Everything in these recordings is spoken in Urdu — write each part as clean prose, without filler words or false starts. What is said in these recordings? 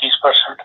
30%,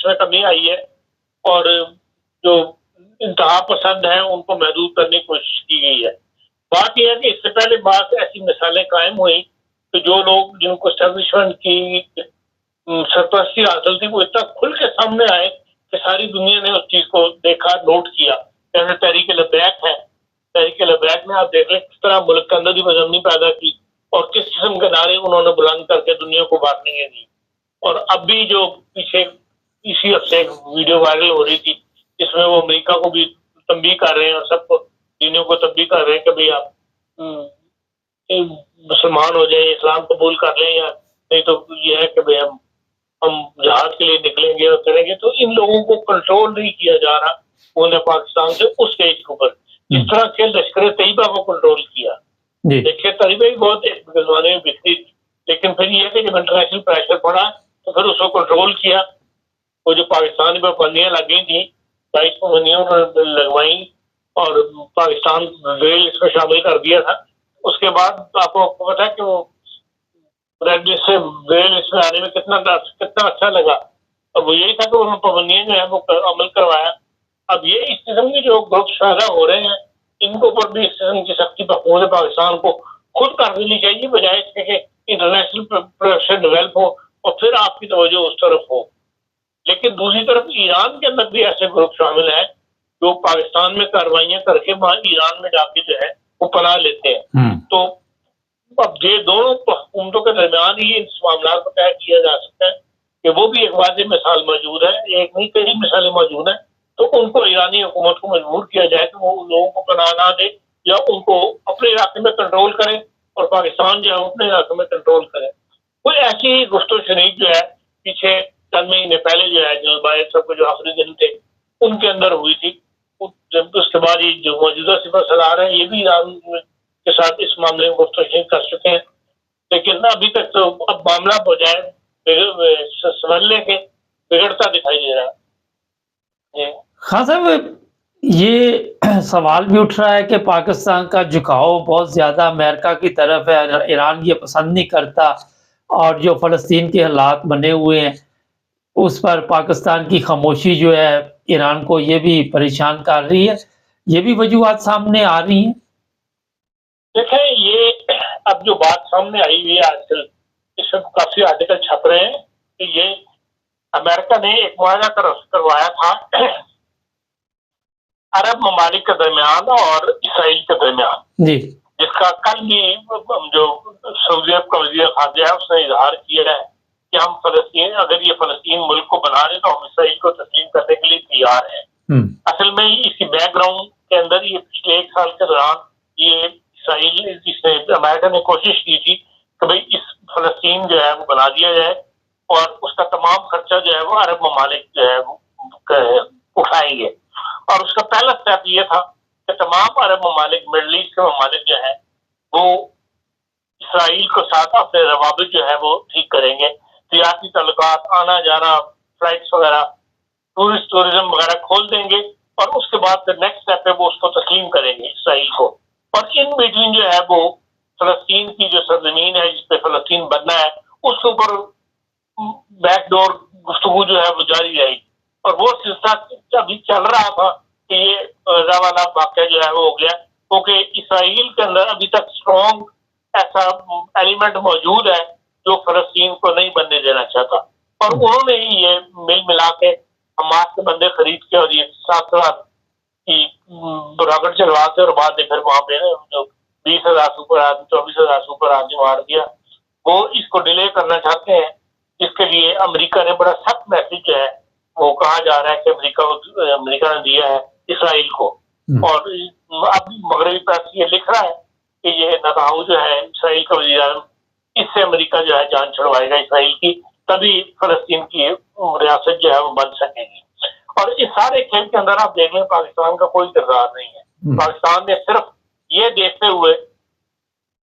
اس میں کمی آئی ہے اور جو انتہا پسند ہیں ان کو محدود کرنے کی کوشش کی گئی ہے. بات یہ ہے کہ اس سے پہلے بات ایسی مثالیں قائم ہوئی کہ جو لوگ جن کو اسٹیبلشمنٹ کی سرپرستی حاصل تھی وہ اتنا کھل کے سامنے آئے کہ ساری دنیا نے اس چیز کو دیکھا، نوٹ کیا. جیسے تحریک لبیک ہے، تحریک لبیک میں آپ دیکھ لیں کس طرح ملک کے اندر ہی بدامنی پیدا کی اور کس قسم کے نعرے انہوں نے بلند کر کے دنیا کو وارننگیں دی. اور اب بھی جو پیچھے اسی ہفتے ایک ویڈیو وائرل ہو رہی تھی جس میں وہ امریکہ کو بھی تنبیہ کر رہے ہیں اور سب کو دینوں کو تنبیہ کر رہے ہیں کہ بھئی آپ مسلمان ہو جائیں، اسلام قبول کر لیں، یا نہیں تو یہ ہے کہ بھئی ہم جہاد کے لیے نکلیں گے اور کریں گے. تو ان لوگوں کو کنٹرول نہیں کیا جا رہا انہیں پاکستان سے اس اسٹیج کے اوپر جس طرح کے لشکر طیبہ کو کنٹرول کیا. دیکھیے طیبہ ہی بہت ایک زمانے میں بکھری تھی، لیکن پھر یہ کہ جب انٹرنیشنل پریشر پڑا تو پھر اس کو کنٹرول کیا. وہ جو پاکستان میں پابندیاں لگی تھیں 22 پابندیاں انہوں نے لگوائیں اور پاکستان ریل اس میں شامل کر دیا تھا. اس کے بعد آپ کو پتا ہے کہ وہ ریڈ لسٹ سے ریل اس میں آنے میں کتنا اچھا لگا. اب وہ یہی تھا کہ انہوں نے پابندیاں جو ہے وہ عمل کروایا. اب یہ اس قسم کے جو گروپ پیدا ہو رہے ہیں ان کے اوپر بھی اس قسم کی سختی حکومت پاکستان کو خود کر دینی چاہیے، بجائے اس کے کہ انٹرنیشنل پریشر ڈیولپ ہو اور پھر آپ کی توجہ اس طرف ہو. لیکن دوسری طرف ایران کے اندر بھی ایسے گروپ شامل ہیں جو پاکستان میں کارروائیاں کر کے وہاں ایران میں جا کے جو ہے وہ پناہ لیتے ہیں. تو اب یہ دونوں حکومتوں کے درمیان ہی ان معاملات کو طے کیا جا سکتا ہے کہ وہ بھی ایک واضح مثال موجود ہے، ایک نہیں کئی مثالیں موجود ہیں. تو ان کو ایرانی حکومت کو مجبور کیا جائے کہ وہ لوگوں کو پناہ نہ دے یا ان کو اپنے علاقے میں کنٹرول کرے اور پاکستان جو ہے اپنے علاقے میں کنٹرول کرے. کوئی ایسی گفت و شنید جو ہے پیچھے چند مہینے پہلے جو ہے جو باہر سب کے جو آخری دن تھے ان کے اندر ہوئی تھی. اس کے بعد یہ جو موجودہ سپہ سالار ہیں یہ بھی ایران کے ساتھ اس معاملے میں گفت و شنید کر چکے ہیں، لیکن ابھی تک تو اب معاملہ بجائے سنبھلنے کے بگڑتا دکھائی دے رہا ہے. خان صاحب یہ سوال بھی اٹھ رہا ہے کہ پاکستان کا جھکاؤ بہت زیادہ امریکہ کی طرف ہے، ایران یہ پسند نہیں کرتا، اور جو فلسطین کے حالات بنے ہوئے ہیں اس پر پاکستان کی خاموشی جو ہے ایران کو یہ بھی پریشان کر رہی ہے. یہ بھی وجوہات سامنے آ رہی ہیں. دیکھیں یہ اب جو بات سامنے آئی ہوئی ہے آج کل اس میں کافی آرٹیکل چھپ رہے ہیں کہ یہ امریکہ نے ایک معاہدہ کروایا تھا عرب ممالک کے درمیان اور اسرائیل کے درمیان، جی جس کا کل بھی جو سعودی عرب کا وزیر خارجہ ہے اس نے اظہار کیا ہے کہ ہم فلسطین اگر یہ فلسطین ملک کو بنا رہے تو ہم اسرائیل کو تسلیم کرنے کے لیے تیار ہیں. اصل میں اسی بیک گراؤنڈ کے اندر یہ پچھلے 1 سال کے دوران یہ اسرائیل جس نے امریکہ نے کوشش کی تھی کہ بھئی اس فلسطین جو ہے وہ بنا دیا جائے اور اس کا تمام خرچہ جو ہے وہ عرب ممالک جو ہے وہ اٹھائیں گے. اور اس کا پہلا سٹیپ یہ تھا کہ تمام عرب ممالک مڈل ایسٹ کے ممالک جو ہیں وہ اسرائیل کے ساتھ اپنے روابط جو ہے وہ ٹھیک کریں گے، تجارتی تعلقات، آنا جانا، فلائٹس وغیرہ، ٹورزم وغیرہ کھول دیں گے اور اس کے بعد پھر نیکسٹ سٹیپ پہ وہ اس کو تسلیم کریں گے اسرائیل کو. اور ان بٹوین جو ہے وہ فلسطین کی جو سرزمین ہے جس پہ فلسطین بننا ہے اس کے اوپر بیک ڈور گفتگو جو ہے وہ جاری رہے گی. اور وہ سلسلہ ابھی چل رہا تھا کہ یہ غزہ والا واقعہ جو ہے وہ ہو گیا کیونکہ اسرائیل کے اندر ابھی تک اسٹرانگ ایسا ایلیمنٹ موجود ہے جو فلسطین کو نہیں بننے دینا چاہتا. اور انہوں نے ہی یہ مل ملا کے حماس کے بندے خرید کے اور یہ ساتھ کی راکٹ چلواتے اور بعد میں پھر وہاں پہ جو 20,000 سپر آدمی 24,000 سپر آدمی مار دیا وہ اس کو ڈیلے کرنا چاہتے ہیں، جس کے لیے امریکہ نے بڑا سخت میسج جو ہے وہ کہا جا رہا ہے کہ امریکہ نے دیا ہے اسرائیل کو. اور اب مغربی پریس یہ لکھ رہا ہے کہ یہ نتاؤ جو ہے اسرائیل کا وزیر اعظم اس سے امریکہ جو ہے جان چھڑوائے گا اسرائیل کی، تبھی فلسطین کی ریاست جو ہے وہ بن سکے گی. اور اس سارے کھیل کے اندر آپ دیکھ لیں پاکستان کا کوئی کردار نہیں ہے. پاکستان نے صرف یہ دیکھتے ہوئے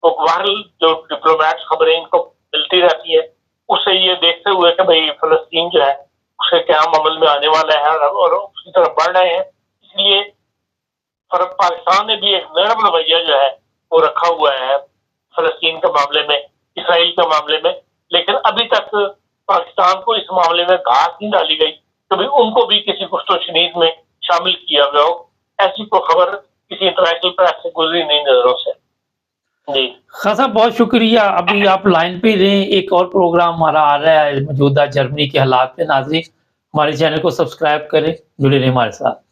باہر جو ڈپلومیٹ خبریں ان کو ملتی رہتی ہے اس سے یہ دیکھتے ہوئے کہ بھئی فلسطین جو ہے اس کے قیام عمل میں آنے والا ہے اور اس کی طرف بڑھ رہے ہیں، اس لیے پاکستان نے بھی ایک نرم رویہ جو ہے وہ رکھا ہوا ہے فلسطین کے معاملے میں، اسرائیل کے معاملے میں. لیکن ابھی تک پاکستان کو اس معاملے میں گھاس نہیں ڈالی گئی کہ بھی ان کو بھی کسی کشت و شنید میں شامل کیا گیا ہو. ایسی کوئی خبر کسی انٹرنیشنل پریس سے گزری نہیں نظروں سے. جی خان صاحب بہت شکریہ. ابھی آپ لائن پہ رہیں, ایک اور پروگرام ہمارا آ رہا ہے موجودہ جرمنی کے حالات پہ. ناظرین ہمارے چینل کو سبسکرائب کریں, جڑے رہیں ہمارے ساتھ.